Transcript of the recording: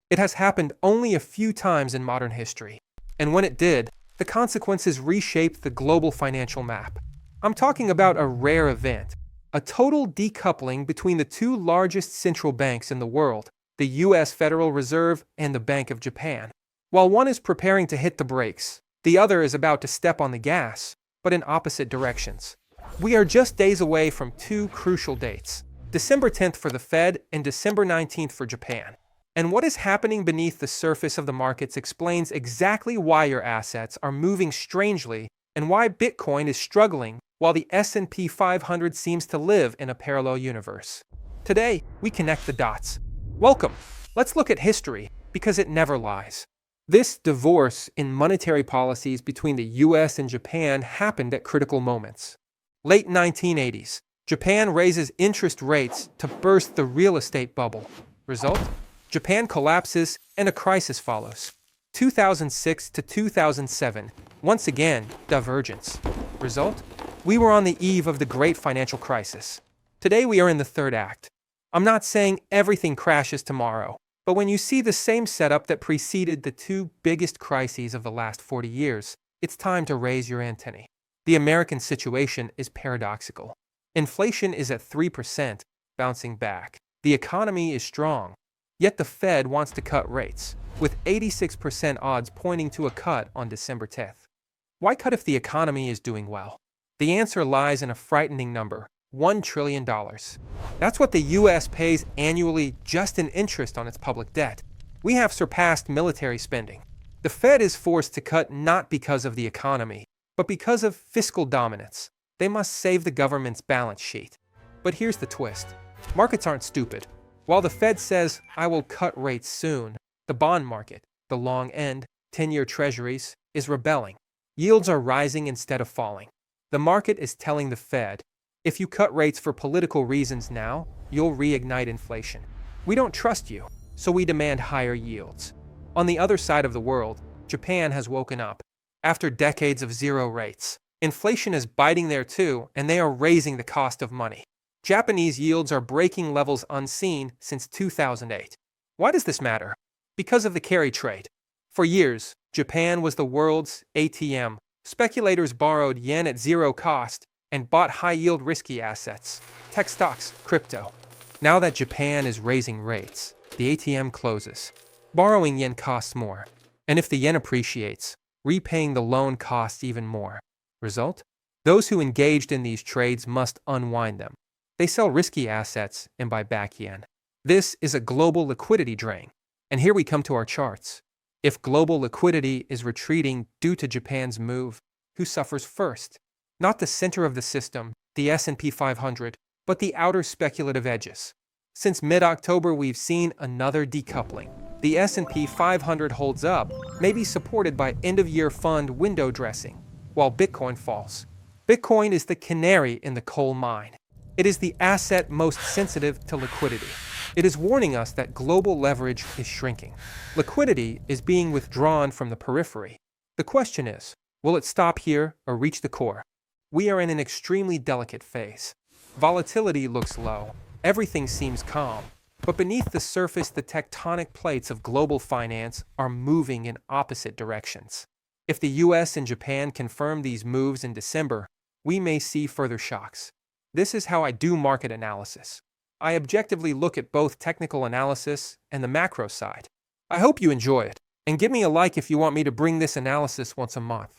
It has happened only a few times in modern history, and when it did, the consequences reshaped the global financial map. I'm talking about a rare event, a total decoupling between the two largest central banks in the world, the US Federal Reserve and the Bank of Japan. While one is preparing to hit the brakes, the other is about to step on the gas, but in opposite directions. We are just days away from two crucial dates, December 10th for the Fed and December 19th for Japan. And what is happening beneath the surface of the markets explains exactly why your assets are moving strangely and why Bitcoin is struggling while the S&P 500 seems to live in a parallel universe. Today, we connect the dots. Welcome! Let's look at history, because it never lies. This divorce in monetary policies between the US and Japan happened at critical moments. Late 1980s, Japan raises interest rates to burst the real estate bubble. Result? Japan collapses and a crisis follows. 2006 to 2007, once again, divergence. Result? We were on the eve of the great financial crisis. Today we are in the third act. I'm not saying everything crashes tomorrow, but when you see the same setup that preceded the two biggest crises of the last 40 years, it's time to raise your antennae. The American situation is paradoxical. Inflation is at 3%, bouncing back. The economy is strong. Yet the Fed wants to cut rates, with 86% odds pointing to a cut on December 10th. Why cut if the economy is doing well? The answer lies in a frightening number, $1 trillion. That's what the US pays annually just in interest on its public debt. We have surpassed military spending. The Fed is forced to cut not because of the economy, but because of fiscal dominance. They must save the government's balance sheet. But here's the twist. Markets aren't stupid. While the Fed says, I will cut rates soon, the bond market, the long end, 10-year treasuries, is rebelling. Yields are rising instead of falling. The market is telling the Fed, if you cut rates for political reasons now, you'll reignite inflation. We don't trust you, so we demand higher yields. On the other side of the world, Japan has woken up. After decades of zero rates, inflation is biting there too, and they are raising the cost of money. Japanese yields are breaking levels unseen since 2008. Why does this matter? Because of the carry trade. For years, Japan was the world's ATM. Speculators borrowed yen at zero cost and bought high-yield risky assets, tech stocks, crypto. Now that Japan is raising rates, the ATM closes. Borrowing yen costs more, and if the yen appreciates, repaying the loan costs even more. Result? Those who engaged in these trades must unwind them. They sell risky assets and buy back yen. This is a global liquidity drain. And here we come to our charts. If global liquidity is retreating due to Japan's move, who suffers first? Not the center of the system, the S&P 500, but the outer speculative edges. Since mid-October, we've seen another decoupling. The S&P 500 holds up, maybe supported by end-of-year fund window dressing, while Bitcoin falls. Bitcoin is the canary in the coal mine. It is the asset most sensitive to liquidity. It is warning us that global leverage is shrinking. Liquidity is being withdrawn from the periphery. The question is, will it stop here or reach the core? We are in an extremely delicate phase. Volatility looks low. Everything seems calm. But beneath the surface, the tectonic plates of global finance are moving in opposite directions. If the US and Japan confirm these moves in December, we may see further shocks. This is how I do market analysis. I objectively look at both technical analysis and the macro side. I hope you enjoy it, and give me a like if you want me to bring this analysis once a month.